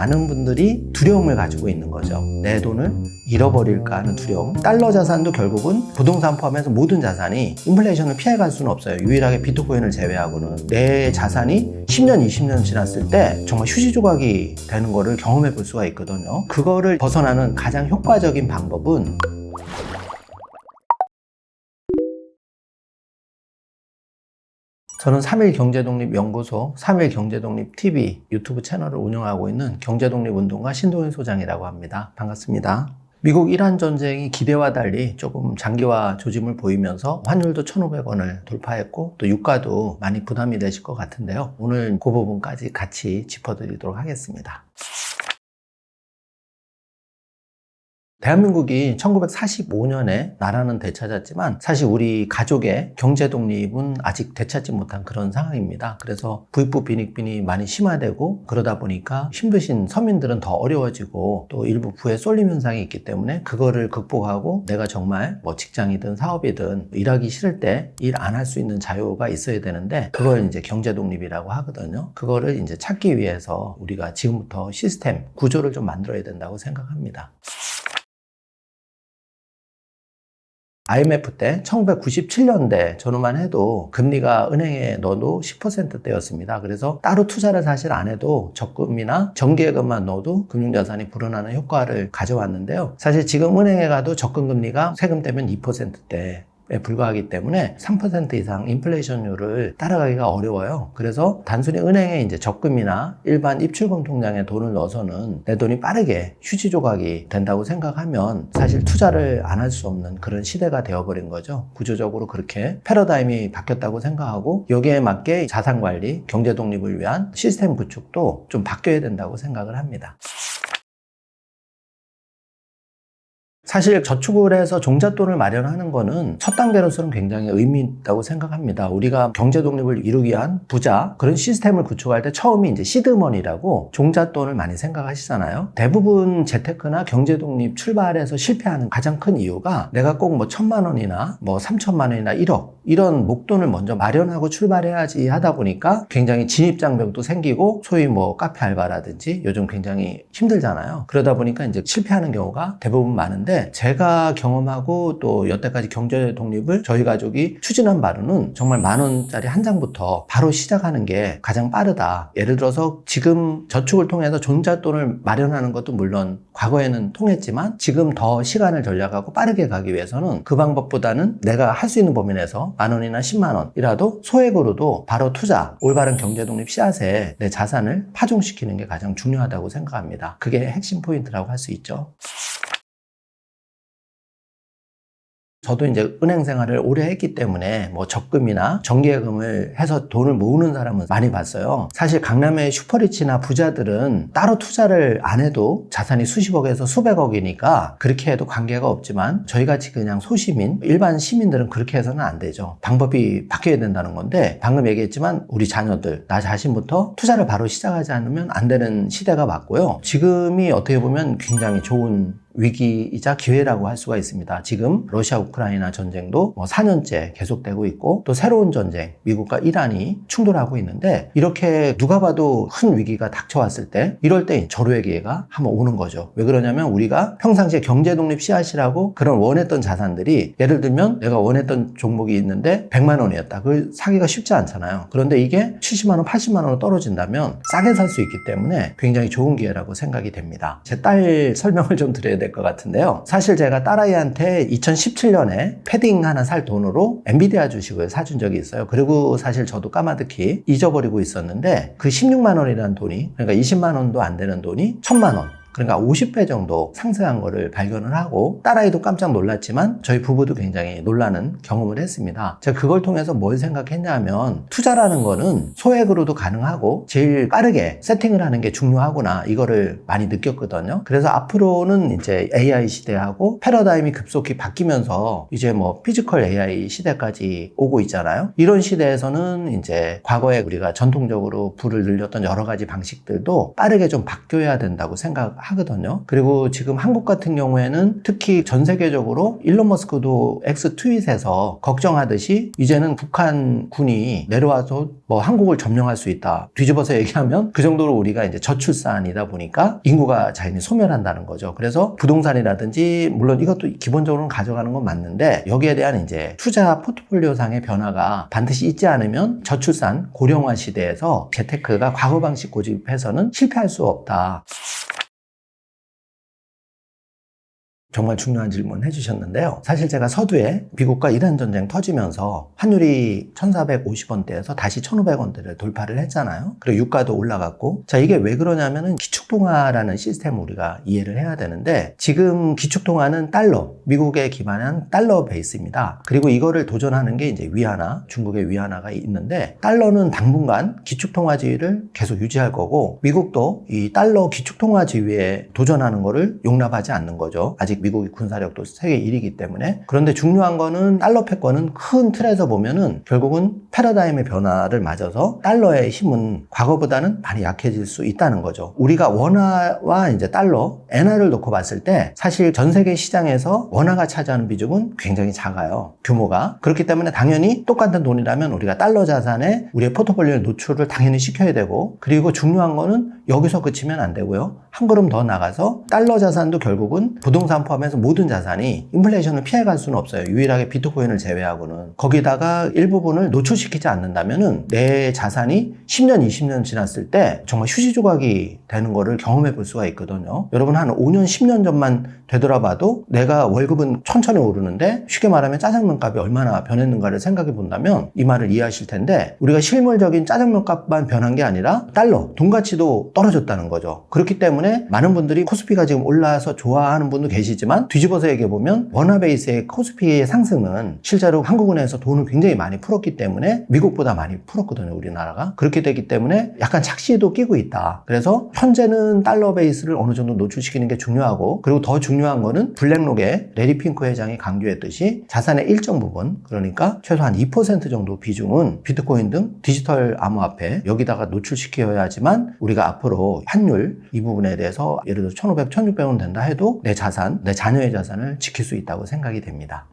많은 분들이 두려움을 가지고 있는 거죠. 내 돈을 잃어버릴까 하는 두려움. 달러 자산도 결국은 부동산 포함해서 모든 자산이 인플레이션을 피해갈 수는 없어요. 유일하게 비트코인을 제외하고는. 내 자산이 10년, 20년 지났을 때 정말 휴지 조각이 되는 거를 경험해 볼 수가 있거든요. 그거를 벗어나는 가장 효과적인 방법은 저는 3.1경제독립연구소, 3.1경제독립TV 유튜브 채널을 운영하고 있는 경제독립운동가 신동일 소장이라고 합니다. 반갑습니다. 미국 이란 전쟁이 기대와 달리 조금 장기화 조짐을 보이면서 환율도 1,500원을 돌파했고 또 유가도 많이 부담이 되실 것 같은데요. 오늘 그 부분까지 같이 짚어드리도록 하겠습니다. 대한민국이 1945년에 나라는 되찾았지만 사실 우리 가족의 경제 독립은 아직 되찾지 못한 그런 상황입니다. 그래서 부익부 빈익빈이 많이 심화되고 그러다 보니까 힘드신 서민들은 더 어려워지고 또 일부 부의 쏠림 현상이 있기 때문에 그거를 극복하고 내가 정말 뭐 직장이든 사업이든 일하기 싫을 때 일 안 할 수 있는 자유가 있어야 되는데 그걸 이제 경제 독립이라고 하거든요. 그거를 이제 찾기 위해서 우리가 지금부터 시스템, 구조를 좀 만들어야 된다고 생각합니다. IMF 때 1997년대 전후만 해도 금리가 은행에 넣어도 10%대였습니다. 그래서 따로 투자를 사실 안 해도 적금이나 정기예금만 넣어도 금융자산이 불어나는 효과를 가져왔는데요. 사실 지금 은행에 가도 적금금리가 세금 떼면 2%대 에 불과하기 때문에 3% 이상 인플레이션율을 따라가기가 어려워요. 그래서 단순히 은행에 이제 적금이나 일반 입출금 통장에 돈을 넣어서는 내 돈이 빠르게 휴지 조각이 된다고 생각하면 사실 투자를 안 할 수 없는 그런 시대가 되어버린 거죠. 구조적으로 그렇게 패러다임이 바뀌었다고 생각하고 여기에 맞게 자산관리, 경제 독립을 위한 시스템 구축도 좀 바뀌어야 된다고 생각을 합니다. 사실 저축을 해서 종잣돈을 마련하는 거는 첫 단계로서는 굉장히 의미 있다고 생각합니다. 우리가 경제 독립을 이루기 위한 부자, 그런 시스템을 구축할 때 처음이 이제 시드머니라고 종잣돈을 많이 생각하시잖아요. 대부분 재테크나 경제 독립 출발해서 실패하는 가장 큰 이유가 내가 꼭 뭐 1,000만 원이나 뭐 3,000만 원이나 1억 이런 목돈을 먼저 마련하고 출발해야지 하다 보니까 굉장히 진입장벽도 생기고 소위 뭐 카페 알바라든지 요즘 굉장히 힘들잖아요. 그러다 보니까 이제 실패하는 경우가 대부분 많은데 제가 경험하고 또 여태까지 경제 독립을 저희 가족이 추진한 바로는 정말 10,000원짜리 한 장부터 바로 시작하는 게 가장 빠르다. 예를 들어서 지금 저축을 통해서 종잣돈을 마련하는 것도 물론 과거에는 통했지만 지금 더 시간을 절약하고 빠르게 가기 위해서는 그 방법보다는 내가 할 수 있는 범위 내에서 10,000원이나 10만 원이라도 소액으로도 바로 투자, 올바른 경제 독립 씨앗에 내 자산을 파종시키는 게 가장 중요하다고 생각합니다. 그게 핵심 포인트라고 할 수 있죠. 저도 이제 은행 생활을 오래 했기 때문에 뭐 적금이나 정기예금을 해서 돈을 모으는 사람은 많이 봤어요. 사실 강남의 슈퍼리치나 부자들은 따로 투자를 안 해도 자산이 수십억에서 수백억이니까 그렇게 해도 관계가 없지만 저희같이 그냥 소시민, 일반 시민들은 그렇게 해서는 안 되죠. 방법이 바뀌어야 된다는 건데 방금 얘기했지만 우리 자녀들, 나 자신부터 투자를 바로 시작하지 않으면 안 되는 시대가 맞고요. 지금이 어떻게 보면 굉장히 좋은 위기이자 기회라고 할 수가 있습니다. 지금 러시아 우크라이나 전쟁도 4년째 계속되고 있고 또 새로운 전쟁, 미국과 이란이 충돌하고 있는데 이렇게 누가 봐도 큰 위기가 닥쳐왔을 때 이럴 때 절호의 기회가 한번 오는 거죠. 왜 그러냐면 우리가 평상시에 경제독립 씨앗이라고 그런 원했던 자산들이 예를 들면 내가 원했던 종목이 있는데 100만 원이었다. 그걸 사기가 쉽지 않잖아요. 그런데 이게 70만 원, 80만 원으로 떨어진다면 싸게 살 수 있기 때문에 굉장히 좋은 기회라고 생각이 됩니다. 제 딸 설명을 좀 드려야 될 것 같은데요. 사실 제가 딸아이한테 2017년에 패딩 하나 살 돈으로 엔비디아 주식을 사준 적이 있어요. 그리고 사실 저도 까마득히 잊어버리고 있었는데 그 16만 원이라는 돈이, 그러니까 20만 원도 안 되는 돈이 1,000만 원, 그러니까 50배 정도 상승한 거를 발견을 하고 딸아이도 깜짝 놀랐지만 저희 부부도 굉장히 놀라는 경험을 했습니다. 제가 그걸 통해서 뭘 생각했냐면 투자라는 거는 소액으로도 가능하고 제일 빠르게 세팅을 하는 게 중요하구나, 이거를 많이 느꼈거든요. 그래서 앞으로는 이제 AI 시대하고 패러다임이 급속히 바뀌면서 이제 뭐 피지컬 AI 시대까지 오고 있잖아요. 이런 시대에서는 이제 과거에 우리가 전통적으로 부를 늘렸던 여러 가지 방식들도 빠르게 좀 바뀌어야 된다고 생각합니다. 하거든요. 그리고 지금 한국 같은 경우에는 특히 전 세계적으로 일론 머스크도 X 트윗에서 걱정하듯이 이제는 북한군이 내려와서 뭐 한국을 점령할 수 있다. 뒤집어서 얘기하면 그 정도로 우리가 이제 저출산이다 보니까 인구가 자연히 소멸한다는 거죠. 그래서 부동산이라든지 물론 이것도 기본적으로는 가져가는 건 맞는데 여기에 대한 이제 투자 포트폴리오상의 변화가 반드시 있지 않으면 저출산 고령화 시대에서 재테크가 과거 방식 고집해서는 실패할 수 없다. 정말 중요한 질문 해주셨는데요. 사실 제가 서두에 미국과 이란 전쟁 터지면서 환율이 1450원대에서 다시 1500원대를 돌파를 했잖아요. 그리고 유가도 올라갔고, 자, 이게 왜 그러냐면은 기축통화라는 시스템을 우리가 이해를 해야 되는데, 지금 기축통화는 달러, 미국에 기반한 달러 베이스입니다. 그리고 이거를 도전하는 게 이제 위안화, 중국의 위안화가 있는데, 달러는 당분간 기축통화지위를 계속 유지할 거고, 미국도 이 달러 기축통화지위에 도전하는 거를 용납하지 않는 거죠. 아직 미국의 군사력도 세계 1위이기 때문에. 그런데 중요한 거는 달러 패권은 큰 틀에서 보면은 결국은 패러다임의 변화를 맞아서 달러의 힘은 과거보다는 많이 약해질 수 있다는 거죠. 우리가 원화와 이제 달러, 엔화를 놓고 봤을 때 사실 전 세계 시장에서 원화가 차지하는 비중은 굉장히 작아요. 규모가. 그렇기 때문에 당연히 똑같은 돈이라면 우리가 달러 자산에 우리의 포트폴리오 노출을 당연히 시켜야 되고, 그리고 중요한 거는 여기서 그치면 안 되고요. 한 걸음 더 나가서 달러 자산도 결국은 부동산 포함해서 모든 자산이 인플레이션을 피해갈 수는 없어요. 유일하게 비트코인을 제외하고는. 거기다가 일부분을 노출시키지 않는다면은 내 자산이 10년, 20년 지났을 때 정말 휴지 조각이 되는 거를 경험해 볼 수가 있거든요. 여러분 한 5년, 10년 전만 되돌아봐도 내가 월급은 천천히 오르는데 쉽게 말하면 짜장면 값이 얼마나 변했는가를 생각해 본다면 이 말을 이해하실 텐데, 우리가 실물적인 짜장면 값만 변한 게 아니라 달러, 돈 가치도 떨어졌다는 거죠. 그렇기 때문에 많은 분들이 코스피가 지금 올라서 좋아하는 분도 계시지만 뒤집어서 얘기해 보면 원화 베이스의 코스피의 상승은 실제로 한국은행에서 돈을 굉장히 많이 풀었기 때문에 미국보다 많이 풀었거든요, 우리나라가. 그렇게 되기 때문에 약간 착시도 끼고 있다. 그래서 현재는 달러 베이스를 어느 정도 노출시키는 게 중요하고, 그리고 더 중요한 거는 블랙록의 레리 핑크 회장이 강조했듯이 자산의 일정 부분, 그러니까 최소한 2% 정도 비중은 비트코인 등 디지털 암호화폐 여기다가 노출시켜야지만 우리가 앞으로 환율 이 부분에 대해서 예를 들어 1,500, 1,600원 된다 해도 내 자산, 내 자녀의 자산을 지킬 수 있다고 생각이 됩니다.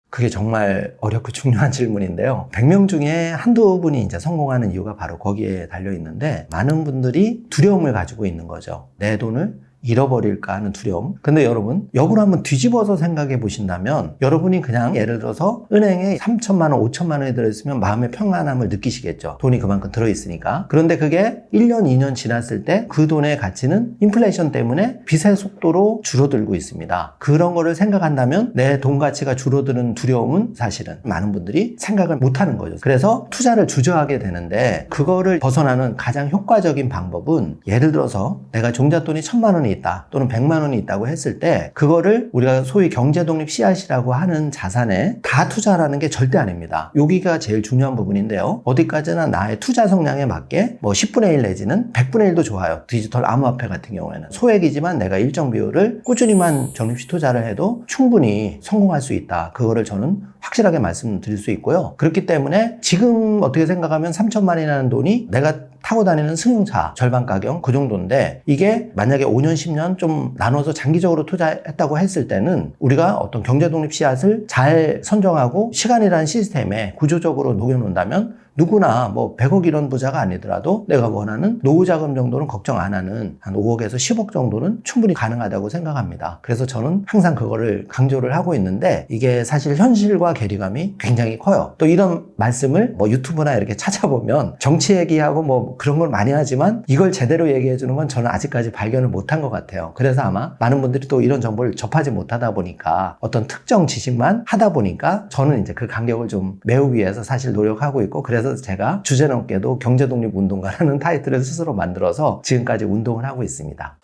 그게 정말 어렵고 중요한 질문인데요. 100명 중에 한두 분이 이제 성공하는 이유가 바로 거기에 달려 있는데, 많은 분들이 두려움을 가지고 있는 거죠. 내 돈을 잃어버릴까 하는 두려움. 근데 여러분, 역으로 한번 뒤집어서 생각해 보신다면 여러분이 그냥 예를 들어서 은행에 3천만 원, 5천만 원이 들어있으면 마음의 평안함을 느끼시겠죠. 돈이 그만큼 들어있으니까. 그런데 그게 1년, 2년 지났을 때 그 돈의 가치는 인플레이션 때문에 빚의 속도로 줄어들고 있습니다. 그런 거를 생각한다면 내 돈 가치가 줄어드는 두려움은 사실은 많은 분들이 생각을 못하는 거죠. 그래서 투자를 주저하게 되는데, 그거를 벗어나는 가장 효과적인 방법은 예를 들어서 내가 종잣돈이 1,000만 원이 있다 또는 100만 원이 있다고 했을 때 그거를 우리가 소위 경제독립 씨앗이라고 하는 자산에 다 투자하라는 게 절대 아닙니다. 여기가 제일 중요한 부분인데요. 어디까지나 나의 투자 성향에 맞게 뭐 10분의 1 내지는 100분의 1도 좋아요. 디지털 암호화폐 같은 경우에는 소액이지만 내가 일정 비율을 꾸준히만 적립식 투자를 해도 충분히 성공할 수 있다. 그거를 저는 확실하게 말씀드릴 수 있고요. 그렇기 때문에 지금 어떻게 생각하면 3천만이라는 돈이 내가 타고 다니는 승용차 절반 가격 그 정도인데, 이게 만약에 5년, 10년 좀 나눠서 장기적으로 투자했다고 했을 때는 우리가 어떤 경제독립 씨앗을 잘 선정하고 시간이라는 시스템에 구조적으로 녹여놓는다면 누구나 뭐 100억 이런 부자가 아니더라도 내가 원하는 노후 자금 정도는 걱정 안 하는 한 5억에서 10억 정도는 충분히 가능하다고 생각합니다. 그래서 저는 항상 그거를 강조를 하고 있는데, 이게 사실 현실과 괴리감이 굉장히 커요. 또 이런 말씀을 뭐 유튜브나 이렇게 찾아보면 정치 얘기하고 뭐 그런 걸 많이 하지만 이걸 제대로 얘기해 주는 건 저는 아직까지 발견을 못한 것 같아요. 그래서 아마 많은 분들이 또 이런 정보를 접하지 못하다 보니까 어떤 특정 지식만 하다 보니까 저는 이제 그 간격을 좀 메우기 위해서 사실 노력하고 있고, 그래서 제가 주제넘게도 경제독립운동가라는 타이틀을 스스로 만들어서 지금까지 운동을 하고 있습니다.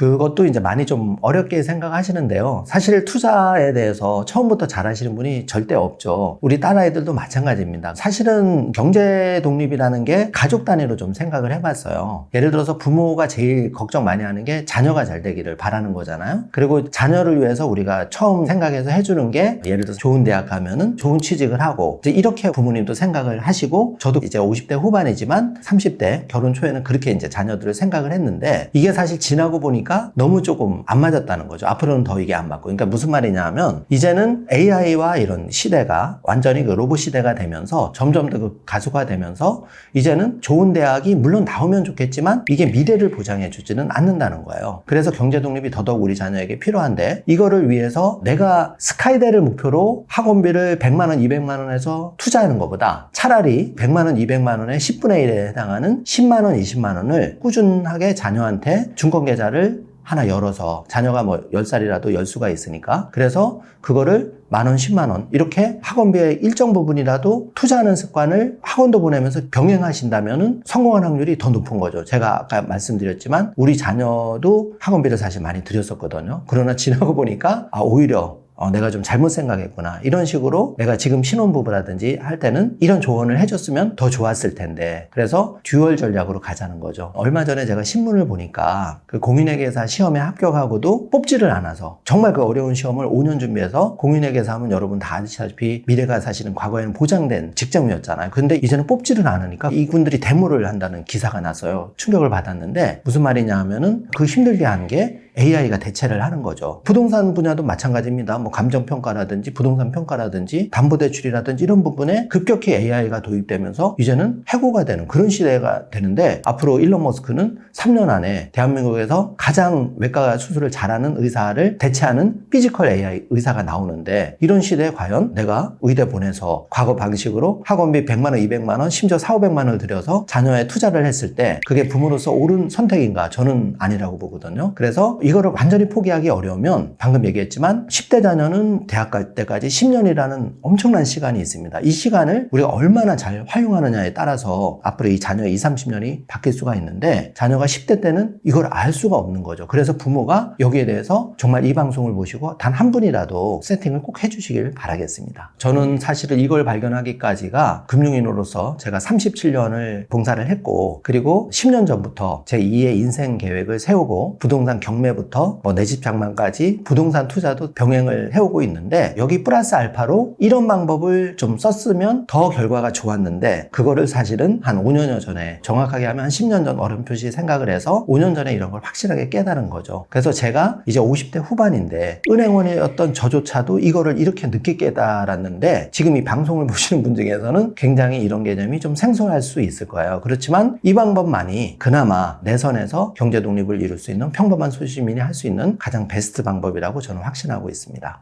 그것도 이제 많이 좀 어렵게 생각하시는데요. 사실 투자에 대해서 처음부터 잘하시는 분이 절대 없죠. 우리 딸아이들도 마찬가지입니다. 사실은 경제 독립이라는 게 가족 단위로 좀 생각을 해봤어요. 예를 들어서 부모가 제일 걱정 많이 하는 게 자녀가 잘 되기를 바라는 거잖아요. 그리고 자녀를 위해서 우리가 처음 생각해서 해주는 게 예를 들어서 좋은 대학 가면은 좋은 취직을 하고 이제 이렇게 부모님도 생각을 하시고 저도 이제 50대 후반이지만 30대 결혼 초에는 그렇게 이제 자녀들을 생각을 했는데 이게 사실 지나고 보니까 너무 조금 안 맞았다는 거죠. 앞으로는 더 이게 안 맞고. 그러니까 무슨 말이냐 하면 이제는 AI와 이런 시대가 완전히 그 로봇 시대가 되면서 점점 더 그 가속화되면서 이제는 좋은 대학이 물론 나오면 좋겠지만 이게 미래를 보장해 주지는 않는다는 거예요. 그래서 경제 독립이 더더욱 우리 자녀에게 필요한데 이거를 위해서 내가 스카이대를 목표로 학원비를 100만 원, 200만 원에서 투자하는 것보다 차라리 100만 원, 200만 원의 10분의 1에 해당하는 10만 원, 20만 원을 꾸준하게 자녀한테 증권계좌를 하나 열어서 자녀가 뭐 10살이라도 열 수가 있으니까 그래서 그거를 만 원, 10만 원 이렇게 학원비의 일정 부분이라도 투자하는 습관을 학원도 보내면서 병행하신다면은 성공할 확률이 더 높은 거죠. 제가 아까 말씀드렸지만 우리 자녀도 학원비를 사실 많이 들였었거든요. 그러나 지나고 보니까 오히려 내가 좀 잘못 생각했구나. 이런 식으로 내가 지금 신혼부부라든지 할 때는 이런 조언을 해줬으면 더 좋았을 텐데. 그래서 듀얼 전략으로 가자는 거죠. 얼마 전에 제가 신문을 보니까 그 공인회계사 시험에 합격하고도 뽑지를 않아서 정말 그 어려운 시험을 5년 준비해서 공인회계사 하면 여러분 다 아시다시피 미래가 사실은 과거에는 보장된 직장이었잖아요. 근데 이제는 뽑지를 않으니까 이분들이 데모를 한다는 기사가 났어요. 충격을 받았는데 무슨 말이냐 하면은 그 힘들게 한 게 AI가 대체를 하는 거죠. 부동산 분야도 마찬가지입니다. 뭐 감정평가라든지 부동산 평가라든지 담보대출이라든지 이런 부분에 급격히 AI가 도입되면서 이제는 해고가 되는 그런 시대가 되는데 앞으로 일론 머스크는 3년 안에 대한민국에서 가장 외과 수술을 잘하는 의사를 대체하는 피지컬 AI 의사가 나오는데 이런 시대에 과연 내가 의대 보내서 과거 방식으로 학원비 100만 원, 200만 원, 심지어 4, 500만 원을 들여서 자녀에 투자를 했을 때 그게 부모로서 옳은 선택인가? 저는 아니라고 보거든요. 그래서 이거를 완전히 포기하기 어려우면 방금 얘기했지만 10대 자녀는 대학 갈 때까지 10년이라는 엄청난 시간이 있습니다. 이 시간을 우리가 얼마나 잘 활용하느냐에 따라서 앞으로 이 자녀의 20, 30년이 바뀔 수가 있는데 자녀가 10대 때는 이걸 알 수가 없는 거죠. 그래서 부모가 여기에 대해서 정말 이 방송을 보시고 단 한 분이라도 세팅을 꼭 해주시길 바라겠습니다. 저는 사실은 이걸 발견하기까지가 금융인으로서 제가 37년을 봉사를 했고 그리고 10년 전부터 제 2의 인생 계획을 세우고 부동산 경매부터 뭐 내 집 장만까지 부동산 투자도 병행을 해오고 있는데 여기 플러스 알파로 이런 방법을 좀 썼으면 더 결과가 좋았는데 그거를 사실은 한 5년여 전에 정확하게 하면 한 10년 전 어렴풋이 생각을 해서 5년 전에 이런 걸 확실하게 깨달은 거죠. 그래서 제가 이제 50대 후반인데 은행원이었던 저조차도 이거를 이렇게 늦게 깨달았는데 지금 이 방송을 보시는 분 중에서는 굉장히 이런 개념이 좀 생소할 수 있을 거예요. 그렇지만 이 방법만이 그나마 내 선에서 경제 독립을 이룰 수 있는 평범한 소시민이 할 수 있는 가장 베스트 방법이라고 저는 확신하고 있습니다.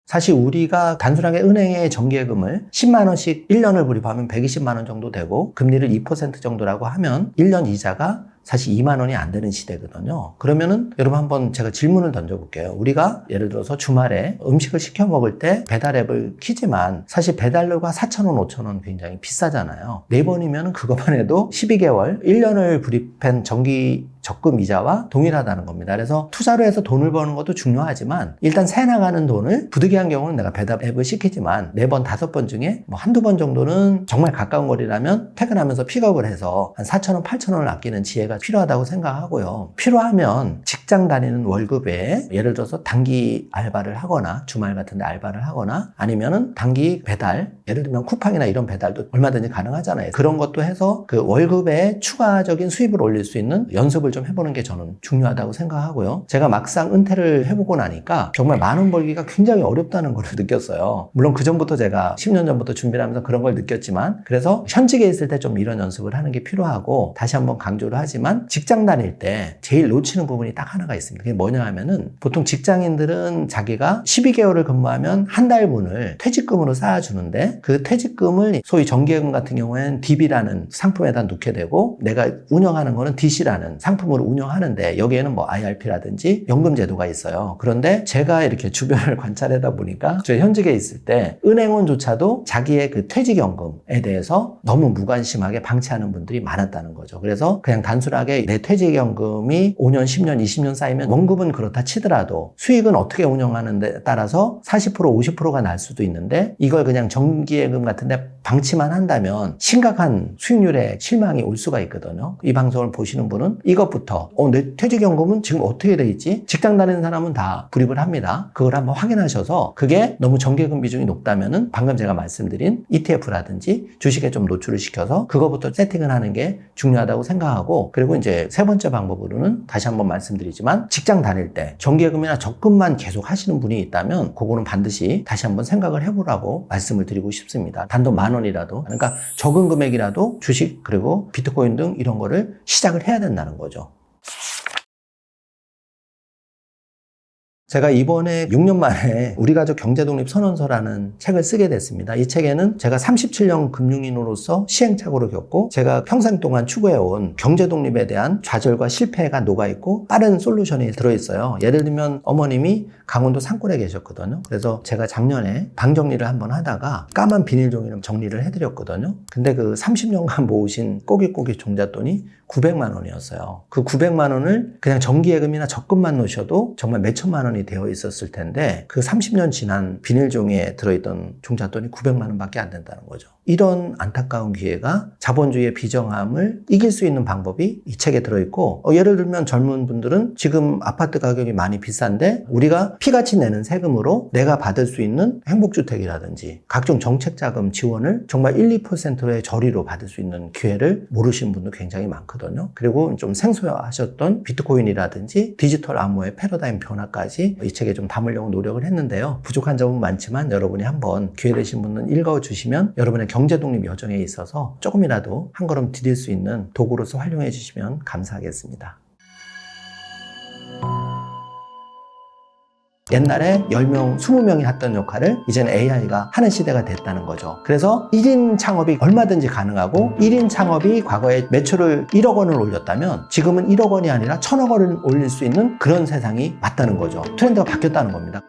사실 우리가 단순하게 은행에 정기예금을 10만 원씩 1년을 불입하면 120만 원 정도 되고 금리를 2% 정도라고 하면 1년 이자가 사실 2만 원이 안 되는 시대거든요. 그러면은 여러분 한번 제가 질문을 던져볼게요. 우리가 예를 들어서 주말에 음식을 시켜 먹을 때 배달 앱을 키지만 사실 배달료가 4,000원, 5,000원 굉장히 비싸잖아요. 4번이면 그것만 해도 12개월, 1년을 불입한 정기 적금 이자와 동일하다는 겁니다. 그래서 투자로 해서 돈을 버는 것도 중요하지만 일단 새 나가는 돈을 부득이한 경우는 내가 배달 앱을 시키지만 4번, 5번 중에 뭐 한두 번 정도는 정말 가까운 거리라면 퇴근하면서 픽업을 해서 한 4,000원, 8,000원을 아끼는 지혜가 필요하다고 생각하고요. 필요하면 직장 다니는 월급에 예를 들어서 단기 알바를 하거나 주말 같은 데 알바를 하거나 아니면은 단기 배달, 예를 들면 쿠팡이나 이런 배달도 얼마든지 가능하잖아요. 그런 것도 해서 그 월급에 추가적인 수입을 올릴 수 있는 연습을 좀 해보는 게 저는 중요하다고 생각하고요. 제가 막상 은퇴를 해보고 나니까 정말 만 원 벌기가 굉장히 어렵다는 걸 느꼈어요. 물론 그 전부터 제가 10년 전부터 준비를 하면서 그런 걸 느꼈지만 그래서 현직에 있을 때 좀 이런 연습을 하는 게 필요하고 다시 한번 강조를 하지만 있지만 직장 다닐 때 제일 놓치는 부분이 딱 하나가 있습니다. 그게 뭐냐 하면은 보통 직장인들은 자기가 12개월을 근무하면 한 달분을 퇴직금으로 쌓아주는데 그 퇴직금을 소위 정기예금 같은 경우에는 DB라는 상품에다 놓게 되고 내가 운영하는 거는 DC라는 상품으로 운영하는데 여기에는 뭐 IRP라든지 연금 제도가 있어요. 그런데 제가 이렇게 주변을 관찰하다 보니까 저 현직에 있을 때 은행원조차도 자기의 그 퇴직연금에 대해서 너무 무관심하게 방치하는 분들이 많았다는 거죠. 그래서 그냥 단순하게 내 퇴직연금이 5년, 10년, 20년 쌓이면 원금은 그렇다 치더라도 수익은 어떻게 운영하는 데 따라서 40%, 50%가 날 수도 있는데 이걸 그냥 정기예금 같은 데 방치만 한다면 심각한 수익률에 실망이 올 수가 있거든요. 이 방송을 보시는 분은 이것부터 내 퇴직연금은 지금 어떻게 돼 있지? 직장 다니는 사람은 다 불입을 합니다. 그걸 한번 확인하셔서 그게 너무 정기예금 비중이 높다면은 방금 제가 말씀드린 ETF라든지 주식에 좀 노출을 시켜서 그거부터 세팅을 하는 게 중요하다고 생각하고 그리고 이제 세 번째 방법으로는 다시 한번 말씀드리지만 직장 다닐 때 정기예금이나 적금만 계속 하시는 분이 있다면 그거는 반드시 다시 한번 생각을 해보라고 말씀을 드리고 싶습니다. 단돈 10,000원이라도 그러니까 적은 금액이라도 주식 그리고 비트코인 등 이런 거를 시작을 해야 된다는 거죠. 제가 이번에 6년 만에 우리 가족 경제독립 선언서라는 책을 쓰게 됐습니다. 이 책에는 제가 37년 금융인으로서 시행착오를 겪고 제가 평생 동안 추구해온 경제독립에 대한 좌절과 실패가 녹아있고 빠른 솔루션이 들어있어요. 예를 들면 어머님이 강원도 산골에 계셨거든요. 그래서 제가 작년에 방 정리를 한번 하다가 까만 비닐 종이를 정리를 해드렸거든요. 근데 그 30년간 모으신 꼬깃꼬깃 종잣돈이 900만 원이었어요. 그 900만 원을 그냥 정기예금이나 적금만 놓으셔도 정말 몇천만 원이 되어 있었을 텐데 그 30년 지난 비닐종이에 들어있던 종잣돈이 900만 원밖에 안 된다는 거죠. 이런 안타까운 기회가 자본주의의 비정함을 이길 수 있는 방법이 이 책에 들어있고 예를 들면 젊은 분들은 지금 아파트 가격이 많이 비싼데 우리가 피같이 내는 세금으로 내가 받을 수 있는 행복주택이라든지 각종 정책자금 지원을 정말 1, 2%의 저리로 받을 수 있는 기회를 모르시는 분도 굉장히 많거든요. 그리고 좀 생소하셨던 비트코인이라든지 디지털 암호의 패러다임 변화까지 이 책에 좀 담으려고 노력을 했는데요. 부족한 점은 많지만 여러분이 한번 기회 되신 분은 읽어주시면 여러분의 경제독립 여정에 있어서 조금이라도 한 걸음 디딜 수 있는 도구로서 활용해 주시면 감사하겠습니다. 옛날에 10명, 20명이 했던 역할을 이제는 AI가 하는 시대가 됐다는 거죠. 그래서 1인 창업이 얼마든지 가능하고 1인 창업이 과거에 매출을 1억 원을 올렸다면 지금은 1억 원이 아니라 1,000억 원을 올릴 수 있는 그런 세상이 맞다는 거죠. 트렌드가 바뀌었다는 겁니다.